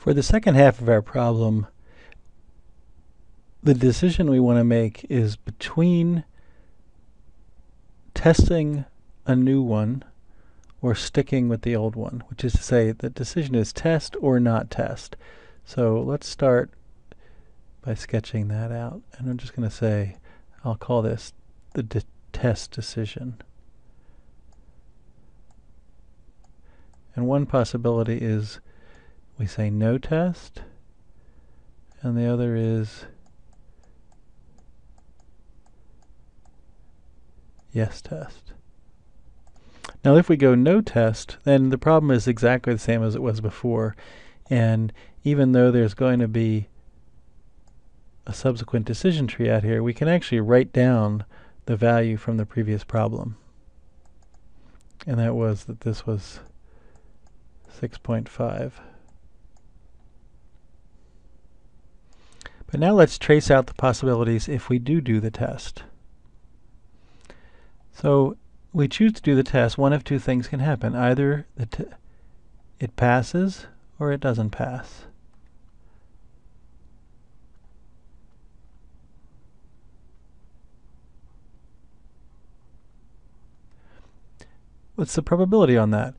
For the second half of our problem, the decision we want to make is between testing a new one or sticking with the old one, which is to say the decision is test or not test. So let's start by sketching that out. And I'm just going to say, I'll call this the test decision. And one possibility is we say no test, and the other is yes test. Now if we go no test, then the problem is exactly the same as it was before, and even though there's going to be a subsequent decision tree out here, we can actually write down the value from the previous problem. And that was that this was 6.5. But now let's trace out the possibilities if we do the test. So we choose to do the test. One of two things can happen. Either it passes or it doesn't pass. What's the probability on that?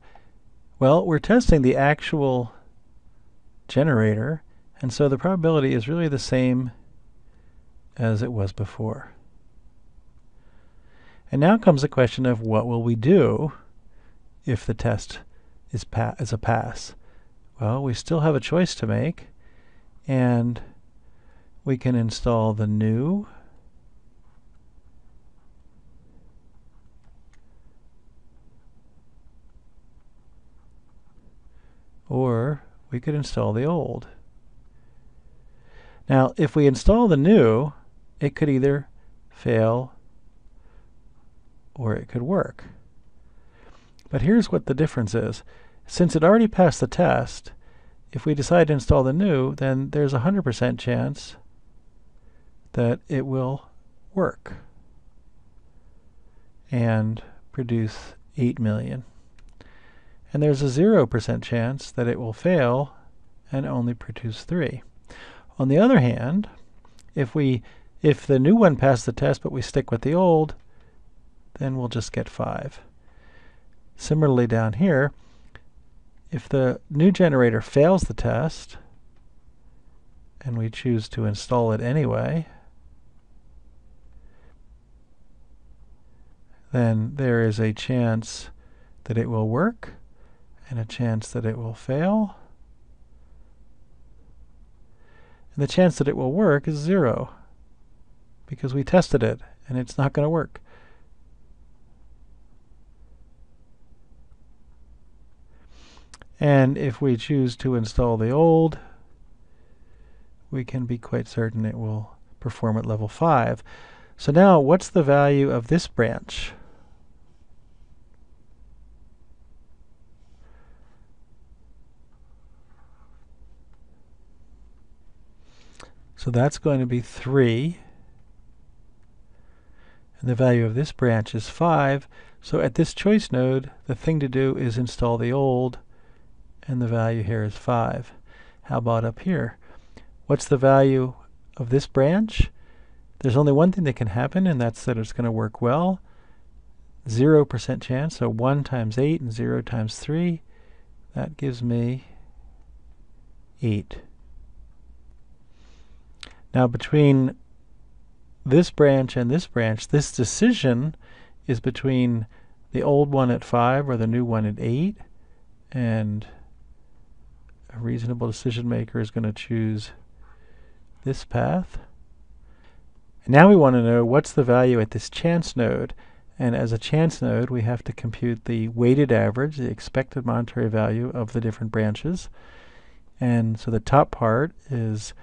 Well, we're testing the actual generator, and so the probability is really the same as it was before. And now comes the question of what will we do if the test is a pass? Well, we still have a choice to make, and we can install the new or we could install the old. Now, if we install the new, it could either fail or it could work. But here's what the difference is. Since it already passed the test, if we decide to install the new, then there's a 100% chance that it will work and produce 8 million. And there's a 0% chance that it will fail and only produce 3. On the other hand, if the new one passed the test but we stick with the old, then we'll just get 5. Similarly down here, if the new generator fails the test and we choose to install it anyway, then there is a chance that it will work and a chance that it will fail. And the chance that it will work is 0 because we tested it and it's not going to work. And if we choose to install the old, we can be quite certain it will perform at level 5. So now, what's the value of this branch? So that's going to be 3. And the value of this branch is 5. So at this choice node, the thing to do is install the old, and the value here is 5. How about up here? What's the value of this branch? There's only one thing that can happen, and that's that it's going to work well. 0% chance, so 1 times 8 and 0 times 3. That gives me 8. Now between this branch and this branch, this decision is between the old one at 5 or the new one at 8, and a reasonable decision maker is going to choose this path. And now we want to know what's the value at this chance node. And as a chance node, we have to compute the weighted average, the expected monetary value of the different branches. And so the top part is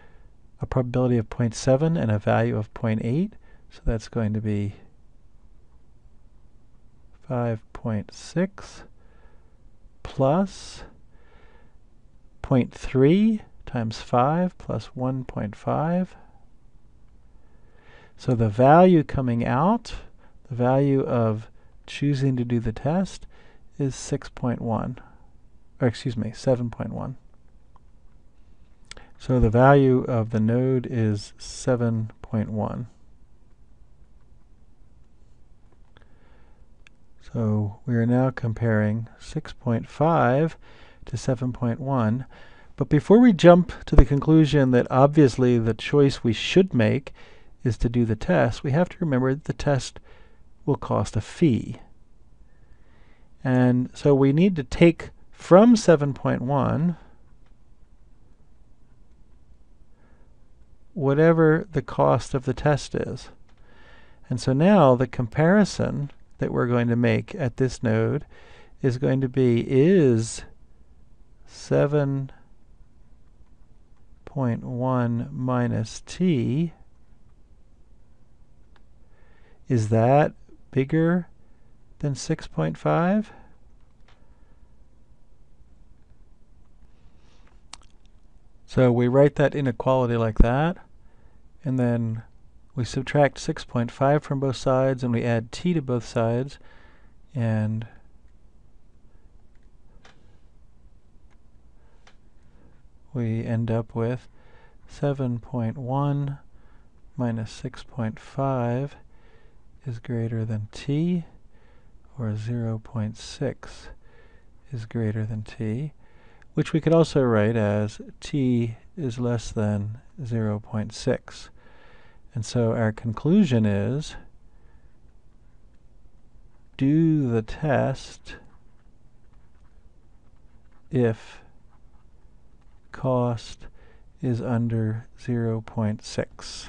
a probability of 0.7 and a value of 0.8. So that's going to be 5.6 plus 0.3 times 5 plus 1.5. So the value coming out, the value of choosing to do the test, is 6.1, or excuse me, 7.1. So the value of the node is 7.1. So we are now comparing 6.5 to 7.1. But before we jump to the conclusion that obviously the choice we should make is to do the test, we have to remember that the test will cost a fee. And so we need to take from 7.1 whatever the cost of the test is. And so now the comparison that we're going to make at this node is going to be, is 7.1 minus t, is that bigger than 6.5? So we write that inequality like that, and then we subtract 6.5 from both sides, and we add t to both sides, and we end up with 7.1 minus 6.5 is greater than t, or 0.6 is greater than t, which we could also write as t is less than 0.6. And so our conclusion is, do the test if cost is under 0.6.